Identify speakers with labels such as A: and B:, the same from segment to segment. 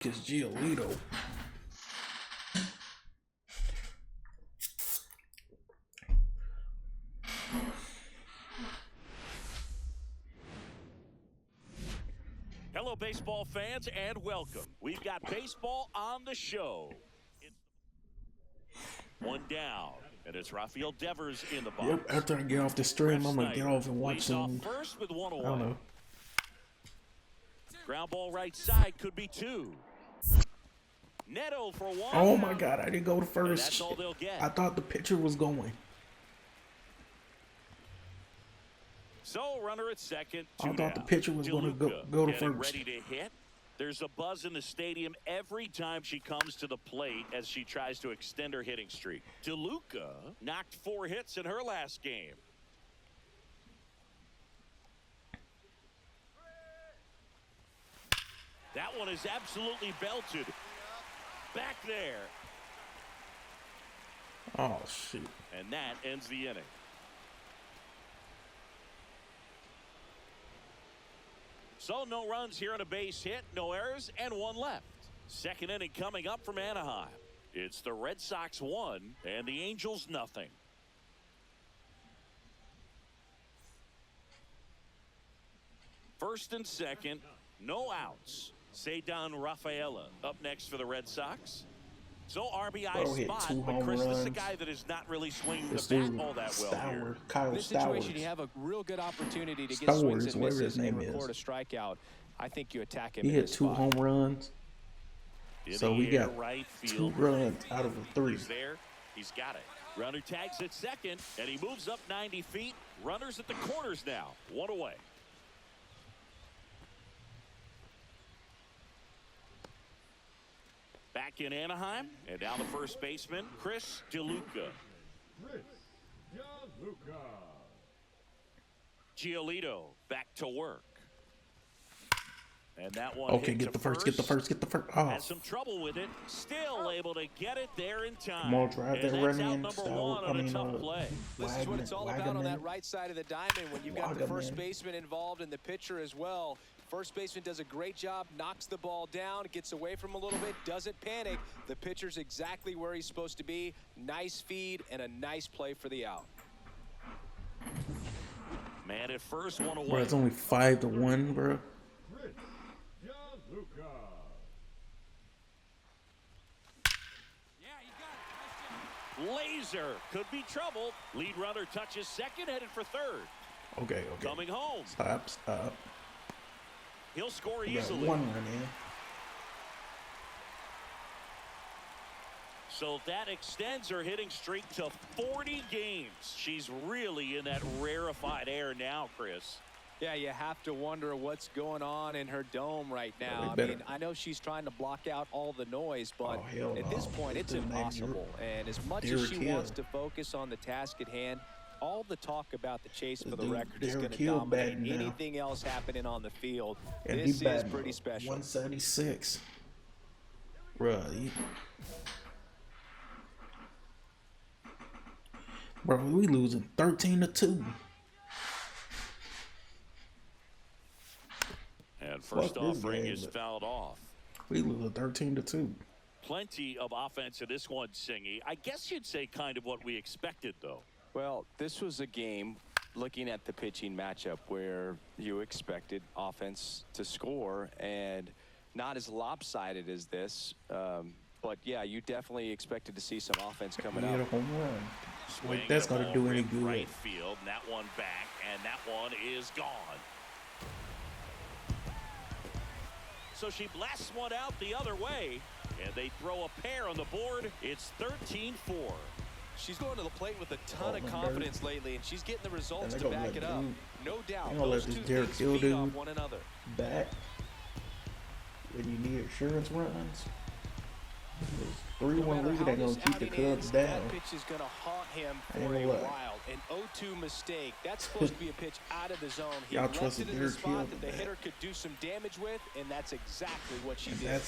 A: Because Giolito.
B: Hello, baseball fans, and welcome. We've got baseball on the show. One down, and it's Rafael Devers in the box.
A: Yep, after I get off the stream, I'm going to get off and watch some,
B: first with one
A: I
B: away.
A: don't know.
B: Ground ball right side, could be two. Neto for one.
A: Oh my God, I didn't go to
B: And
A: first.
B: that's all they'll get.
A: I thought the pitcher was going.
B: So runner at second.
A: I thought the pitcher was going to go to
B: Getting
A: first.
B: ready to hit. There's a buzz in the stadium every time she comes to the plate as she tries to extend her hitting streak. DeLuca knocked 4 hits in her last game. That one is absolutely belted. Back there.
A: Oh, shoot.
B: And that ends the inning. So no runs here on a base hit, no errors, and 1 left. Second inning coming up from Anaheim. It's the Red Sox 1 and the Angels nothing. First and second, no outs. Ceddanne Rafaela up next for the Red Sox. So RBI spot, but Chris, this is a guy that is not really swinging the bat all that well here.
C: In this situation, you have a real good opportunity to get swings and misses and record a strikeout. I think you attack him.
A: He hit 2 home runs. So we got 2 runs out of the 3.
B: He's there. He's got it. Runner tags at second, and he moves up 90 feet. Runners at the corners now. 1 away. Back in Anaheim, and now the first baseman, Chris DeLuca. Giolito back to work. And that one
A: Okay, get the first. Oh.
B: Had some trouble with it. Still able to get it there in time.
A: Come on, drive that running in.
B: This
C: is what it's all about on that right side of the diamond when you've got the first baseman involved and the pitcher as well. First baseman does a great job, knocks the ball down, gets away from a little bit, doesn't panic. The pitcher's exactly where he's supposed to be. Nice feed and a nice play for the out.
B: Man at first, 1 away.
A: Bro, it's only 5-1, bro.
B: Laser could be trouble. Lead runner touches second, headed for third.
A: Okay.
B: Coming home.
A: Stop.
B: He'll score
A: We got
B: easily.
A: 1 run in.
B: So that extends her hitting streak to 40 games. She's really in that rarefied air now, Chris.
C: Yeah, you have to wonder what's going on in her dome right now. I mean, I know she's trying to block out all the noise, but at this point, it's impossible. And as much as she wants to focus on the task at hand, all the talk about the chase for the record is going to dominate anything else happening on the field.
A: And
C: this is pretty special.
A: 176. Bro, we losing 13-2.
B: And first offering is fouled off.
A: We losing 13-2.
B: Plenty of offense in this one, Singy. I guess you'd say kind of what we expected, though.
C: Well, this was a game, looking at the pitching matchup, where you expected offense to score, and not as lopsided as this. But, yeah, you definitely expected to see some offense coming out.
A: We hit a home run. Wait, that's going to do any good.
B: Right field, and that one back, and that one is gone. So she blasts one out the other way, and they throw a pair on the board. It's 13-4.
C: She's going to the plate with a ton of confidence lately, and she's getting the results to back it up. No doubt, those two things feed off one another.
A: Back when you need insurance runs. 3-1 lead, they're going to keep the Cubs down.
C: That pitch is going to haunt him for a while. An 0-2 mistake. That's supposed to be a pitch out of the zone. He left it in the spot that the hitter could do some damage with, and that's exactly what she did.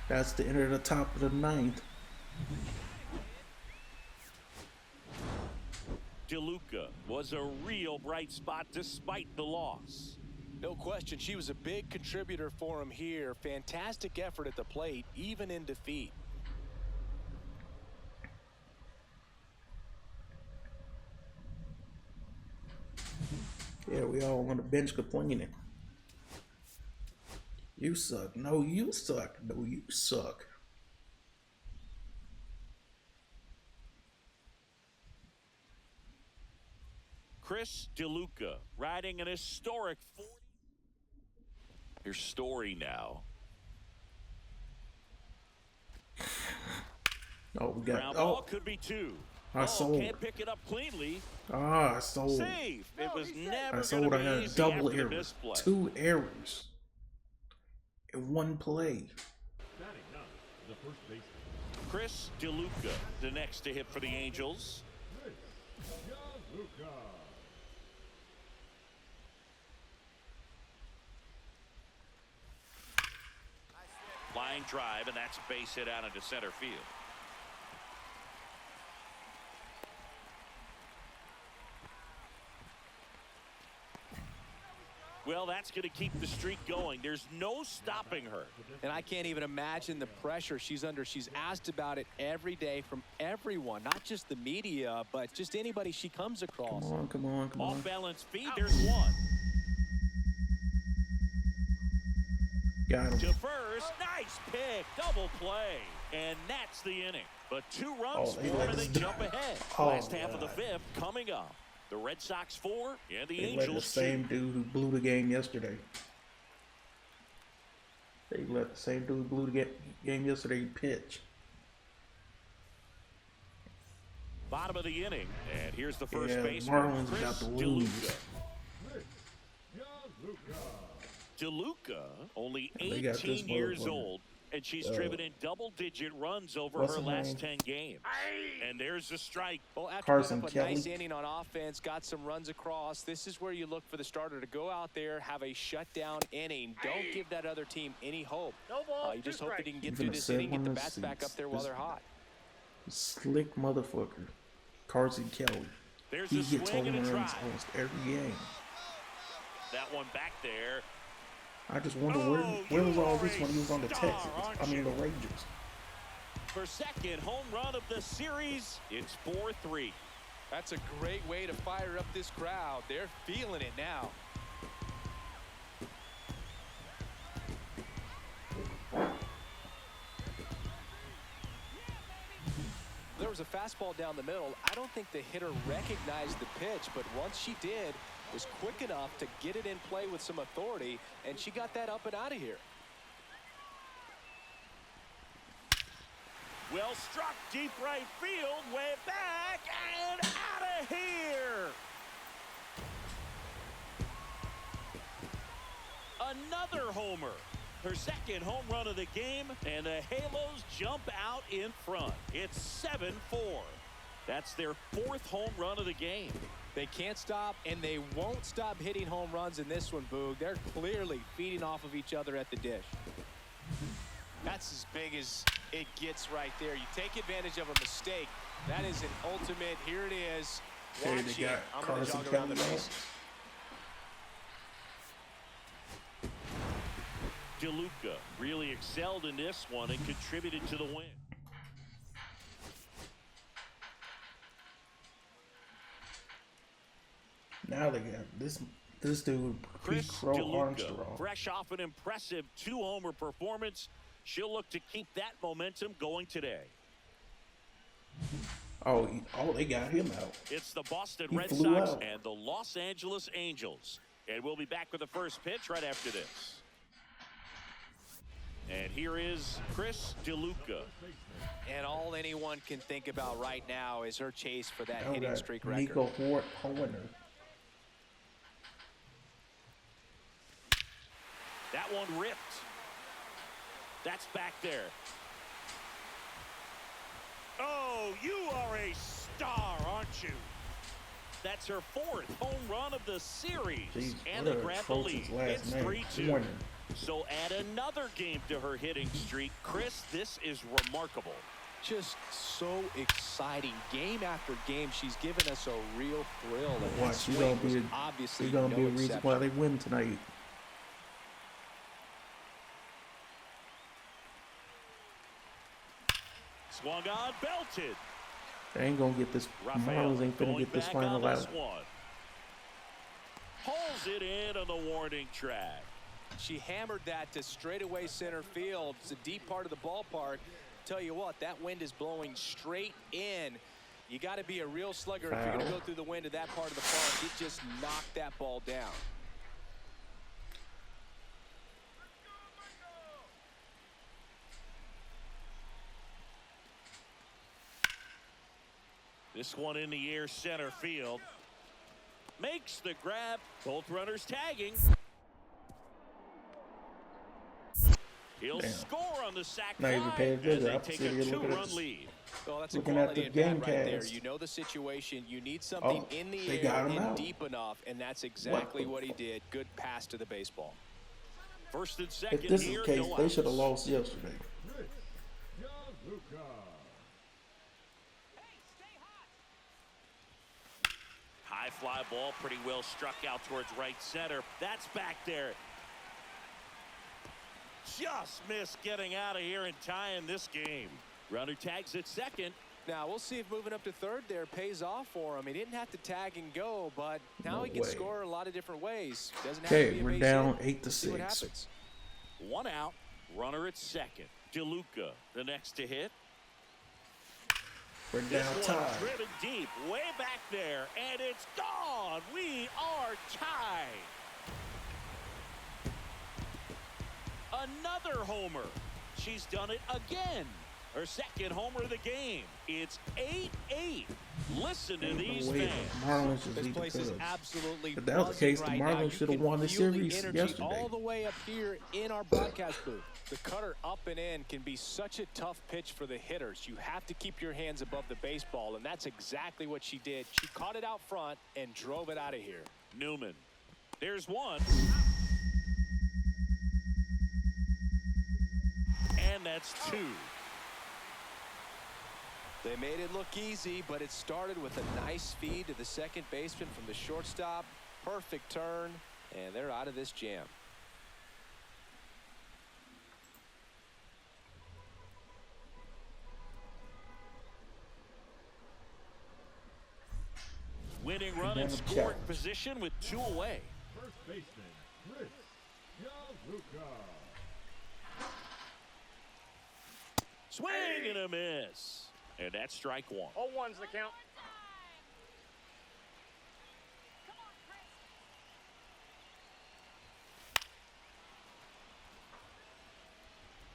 A: That's the end of the top of the 9th.
B: DeLuca was a real bright spot despite the loss.
C: No question, she was a big contributor for him here. Fantastic effort at the plate, even in defeat.
A: Yeah, we all on the bench complaining. You suck. No, you suck. No, you suck.
B: Chris DeLuca riding an historic 40. Here's Story now.
A: Oh, we got.
B: Ground ball could be two.
A: I sold.
B: Can't pick it up cleanly.
A: I sold.
B: Save. It was never.
A: I sold. I had a double error. 2 errors in 1 play.
B: Chris DeLuca, the next to hit for the Angels. Line drive, and that's a base hit out into center field. Well, that's going to keep the streak going. There's no stopping her.
C: And I can't even imagine the pressure she's under. She's asked about it every day from everyone, not just the media, but just anybody she comes across.
A: Come on, come on, come on.
B: Off balance feed, there's one.
A: Got him.
B: To first, nice pick, double play. And that's the inning. But 2 runs scored and they jump ahead. Last half of the 5th coming up. The Red Sox 4 and the Angels 2.
A: Let the same dude who blew the game yesterday. They let the same dude who blew the game yesterday pitch.
B: Bottom of the inning, and here's the first baseman,
A: Marlins
B: Chris
A: got to lose.
B: DeLuca, only 18 years old, and she's driven in double-digit runs over her last 10 games. And there's the strike.
C: Well, after
A: Carson
C: putting up a nice inning on offense, got some runs across, this is where you look for the starter to go out there, have a shutdown inning. Don't give that other team any hope. You just hope that he can get through this inning, get the bats back up there while they're hot.
A: Slick motherfucker, Carson Kelly. He gets home runs almost every game.
B: That one back there.
A: I just wonder where was all this when he was on the Texans? I mean the Rangers.
B: For second home run of the series, it's 4-3.
C: That's a great way to fire up this crowd. They're feeling it now. There was a fastball down the middle. I don't think the hitter recognized the pitch, but once she did, was quick enough to get it in play with some authority, and she got that up and out of here.
B: Well struck, deep right field, way back, and out of here. Another homer. Her second home run of the game, and the Halos jump out in front. It's 7-4. That's their 4th home run of the game.
C: They can't stop, and they won't stop hitting home runs in this one, Boog. They're clearly feeding off of each other at the dish. That's as big as it gets right there. You take advantage of a mistake. That is an ultimate. Here it is. Watch it. I'm going to jog around the base.
B: DeLuca really excelled in this one and contributed to the win.
A: Now they got this dude,
B: Chris
A: DeLuca,
B: fresh off an impressive 2-homer performance. She'll look to keep that momentum going today.
A: Oh, they got him out.
B: It's the Boston Red Sox and the Los Angeles Angels. And we'll be back with the first pitch right after this. And here is Chris DeLuca.
C: And all anyone can think about right now is her chase for that hitting streak record.
A: Nico Hoerner.
B: That one ripped. That's back there. Oh, you are a star, aren't you? That's her 4th home run of the series.
A: Jeez,
B: and they grab the lead. It's 3-2. So add another game to her hitting streak. Chris, this is remarkable.
C: Just so exciting. Game after game, she's given us a real thrill. And
A: she's going to be a reason why they win tonight.
B: Swung on, belted.
A: They ain't gonna get this. Marlins ain't gonna get this final out.
B: Pulls it in on the warning track.
C: She hammered that to straightaway center field. It's a deep part of the ballpark. Tell you what, that wind is blowing straight in. You got to be a real slugger if you're going to go through the wind of that part of the park. It just knocked that ball down.
B: This one in the air, center field. Makes the grab. Both runners tagging. He'll score on the sac fly as they take a 2-run lead.
C: Well, that's a quality at bat right there. You know the situation. You need something in the air and deep enough, and that's exactly what he did. Good pass to the baseball.
B: First and second
A: if this
B: here,
A: is the case, they should have lost yesterday.
B: High fly ball, pretty well struck out towards right center. That's back there. Just missed getting out of here and tying this game. Runner tags at second.
C: Now we'll see if moving up to third there pays off for him. He didn't have to tag and go, but now he can score a lot of different ways. Doesn't have to be a
A: we're down 8-6.
B: One out. Runner at second. DeLuca, the next to hit.
A: We're down tied.
B: Driven deep, way back there, and it's gone. We are tied. Another homer. She's done it again. Her second homer of the game. It's 8-8. Listen to these fans.
C: This place is absolutely
A: if that was the case, the Marlins should have won the series yesterday.
C: All the way up here in our broadcast booth. The cutter up and in can be such a tough pitch for the hitters. You have to keep your hands above the baseball, and that's exactly what she did. She caught it out front and drove it out of here.
B: Newman. There's one. And that's two.
C: They made it look easy, but it started with a nice feed to the second baseman from the shortstop. Perfect turn, and they're out of this jam.
B: Winning run in scoring position with 2 away.
D: First baseman, Chris Yaluka.
B: Swing and a miss. And that's strike one.
E: 0-1's the count.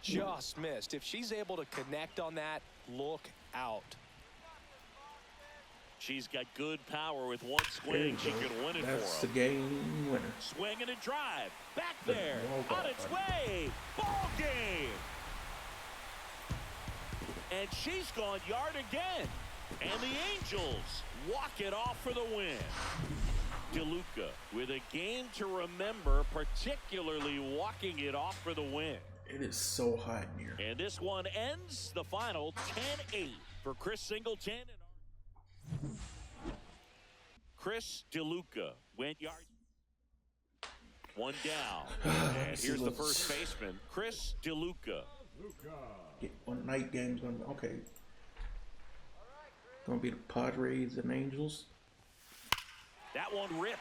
C: Just missed. If she's able to connect on that, look out.
B: She's got good power with one swing. She can win it
A: That's
B: for
A: the game winner.
B: Swing and a drive. Back there. On its way. Ball game. And she's gone yard again. And the Angels walk it off for the win. DeLuca with a game to remember, particularly walking it off for the win.
A: It is so hot in here.
B: And this one ends the final 10-8 for Chris Singleton. Chris DeLuca went yard. One down. And here's the first baseman, Chris DeLuca.
A: One night game's gonna be okay. Gonna be the Padres and Angels.
B: That one ripped.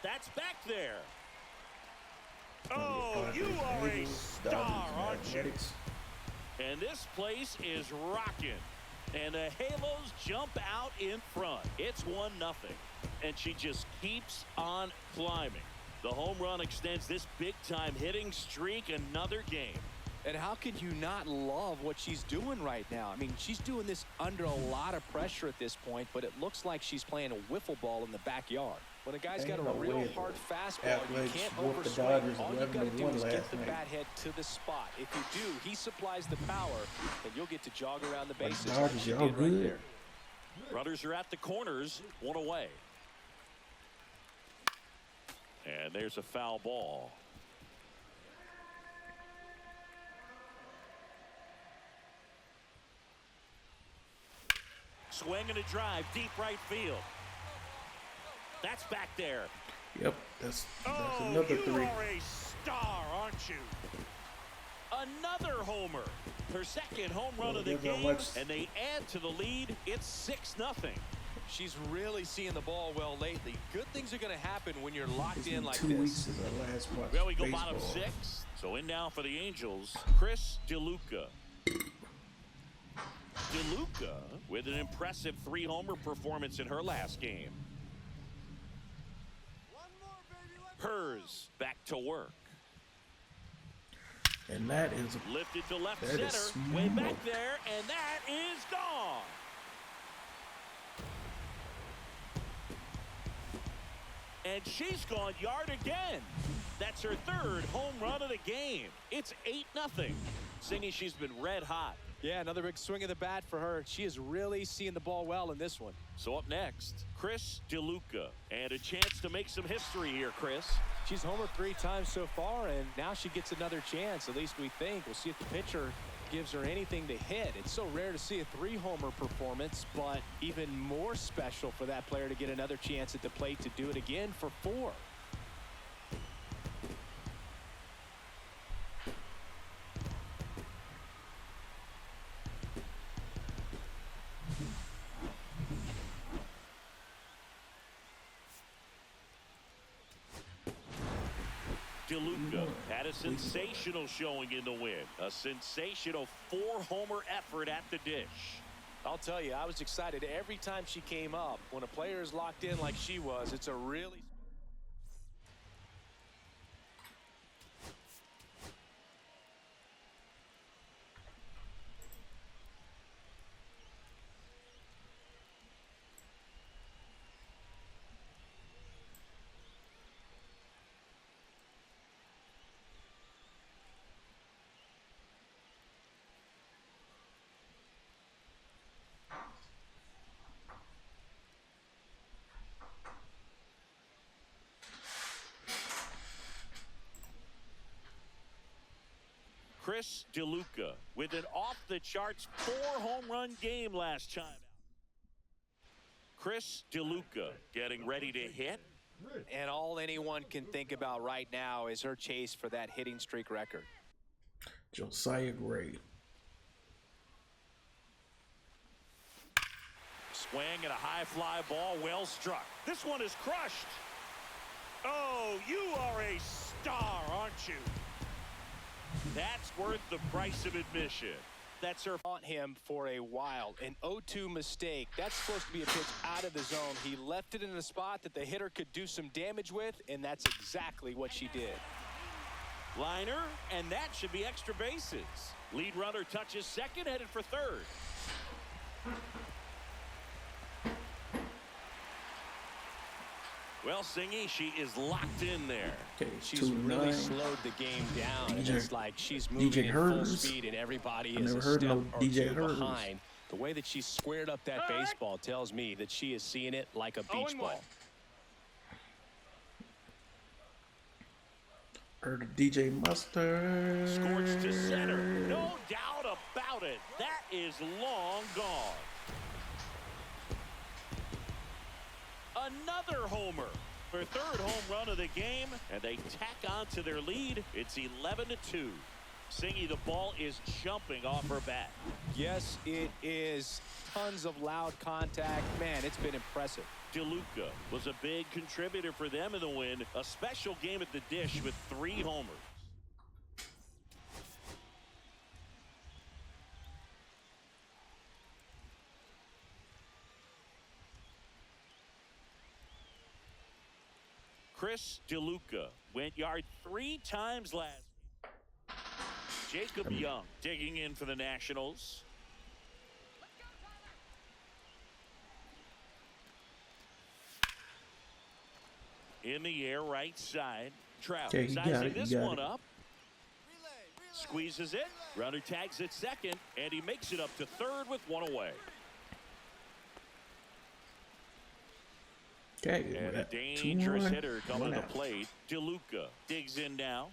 B: That's back there. Oh, you are a star, aren't you? And this place is rocking. And the Halos jump out in front. It's 1-0. And she just keeps on climbing. The home run extends this big-time hitting streak another game.
C: And how could you not love what she's doing right now? I mean, she's doing this under a lot of pressure at this point, but it looks like she's playing a wiffle ball in the backyard. When a guy's got a real hard fastball, you can't overswing. All you got to do is get the bat head to the spot. If you do, he supplies the power, and you'll get to jog around the bases like she did right there.
B: Runners are at the corners, 1 away. And there's a foul ball. Swing and a drive, deep right field. That's back there.
A: Yep, that's another 3.
B: You are a star, aren't you? Another homer. Her second home run of the game, and they add to the lead. It's 6-0.
C: She's really seeing the ball well lately. Good things are going to happen when you're locked in like
A: 2
C: this.
A: weeks since I last watched
B: Well, we go
A: baseball.
B: bottom 6. So in now for the Angels, Chris DeLuca. DeLuca with an impressive 3-homer performance in her last game. Hers back to work.
A: And that is
B: lifted to left center, way back there, and that is gone. And she's gone yard again. That's her third home run of the game. It's 8-0. Singy, she's been red hot.
C: Yeah, another big swing of the bat for her. She is really seeing the ball well in this one.
B: So up next, Chris DeLuca. And a chance to make some history here, Chris.
C: She's homered 3 times so far, and now she gets another chance, at least we think. We'll see if the pitcher gives her anything to hit. It's so rare to see a 3-homer performance, but even more special for that player to get another chance at the plate to do it again for 4.
B: DeLuca had a sensational showing in the win. A sensational 4-homer effort at the dish.
C: I'll tell you, I was excited every time she came up. When a player is locked in like she was, it's a really...
B: Chris DeLuca with an off-the-charts 4-home run game last time out. Chris DeLuca getting ready to hit.
C: And all anyone can think about right now is her chase for that hitting streak record.
A: Josiah Gray.
B: Swing and a high fly ball, well struck. This one is crushed. Oh, you are a star, aren't you? That's worth the price of admission. That's her.
C: On him for a while. An 0-2 mistake. That's supposed to be a pitch out of the zone. He left it in a spot that the hitter could do some damage with, and that's exactly what she did.
B: Liner, and that should be extra bases. Lead runner touches second, headed for third. Well, Singy, she is locked in there.
A: Okay,
C: she's really slowed the game down. It's like she's moving at full speed, and everybody is a step or two behind. The way that she squared up that baseball tells me that she is seeing it like a beach ball.
A: Or the DJ Mustard.
B: Scorched to center. No doubt about it. That is long gone. Another homer. Her third home run of the game, and they tack on to their lead. It's 11-2. Singy, the ball is jumping off her bat.
C: Yes, it is. Tons of loud contact. Man, it's been impressive.
B: DeLuca was a big contributor for them in the win. A special game at the dish with 3 homers. Chris DeLuca went yard 3 times last. Jacob Young digging in for the Nationals. In the air, right side. Trout sizing this one up. Squeezes it. Runner tags at second, and he makes it up to third with 1 away.
A: Okay,
B: and a dangerous hitter coming to the plate. DeLuca digs in now.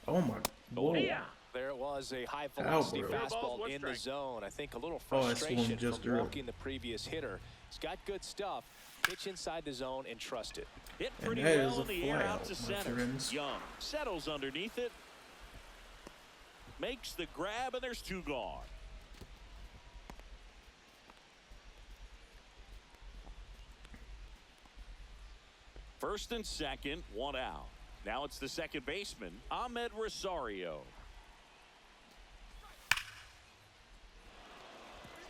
A: Oh my! Whoa.
C: Yeah. There it was, a high velocity fastball in the zone. I think a little frustration from walking the previous hitter. He's got good stuff. Pitch inside the zone and trust it.
B: Hit pretty well in the air out to center. Young settles underneath it. Makes the grab, and there's 2 gone. First and second, 1 out. Now it's the second baseman, Ahmed Rosario.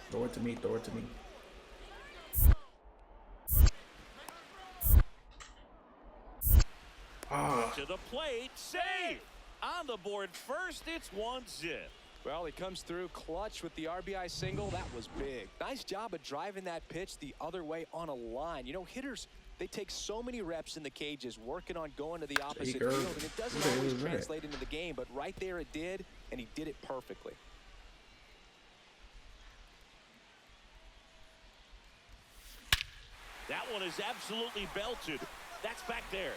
A: Throw it to me. Throw it to me.
B: To the plate, save! On the board first, it's 1-0.
C: Well, he comes through clutch with the RBI single. That was big. Nice job of driving that pitch the other way on a line. You know, hitters, they take so many reps in the cages working on going to the opposite field, and it doesn't always translate into the game, but right there it did, and he did it perfectly.
B: That one is absolutely belted. That's back there.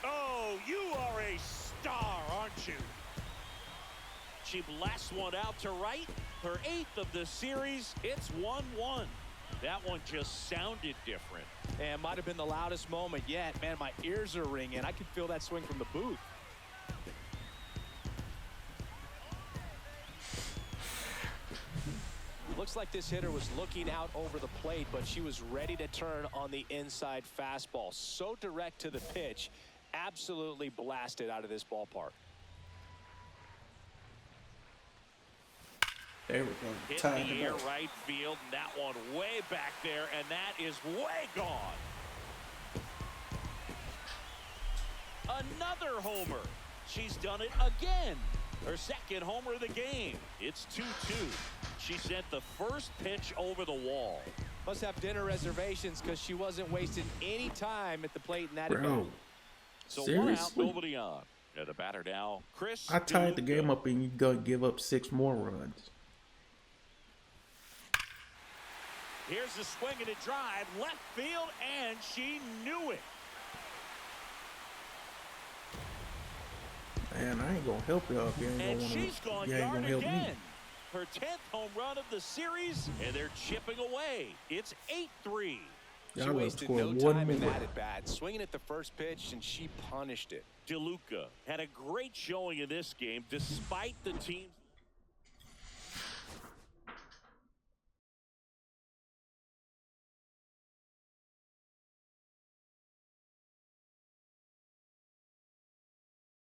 B: Oh, you are a star, aren't you? She blasts one out to right. Her 8th of the series. It's 1-1. That one just sounded different.
C: And might have been the loudest moment yet. Man, my ears are ringing. I can feel that swing from the booth. Looks like this hitter was looking out over the plate, but she was ready to turn on the inside fastball. So direct to the pitch. Absolutely blasted out of this ballpark.
A: There we go.
B: Hit the air right field. And that one way back there, and that is way gone. Another homer. She's done it again. Her second homer of the game. It's 2-2. She sent the first pitch over the wall.
C: Must have dinner reservations because she wasn't wasting any time at the plate in that event.
B: So seriously? 1 out, nobody on. At the batter now, Chris.
A: I tied the game up, and you gotta give up 6 more runs.
B: Here's the swing and a drive, left field, and she knew it.
A: Man, I ain't gonna help y'all if you ain't
B: and
A: gonna,
B: she's gone yard again. Her 10th home run of the series, and they're chipping away. It's 8-3.
C: She wasted no time in that at bat, swinging at the first pitch, and she punished it.
B: DeLuca had a great showing in this game, despite the team's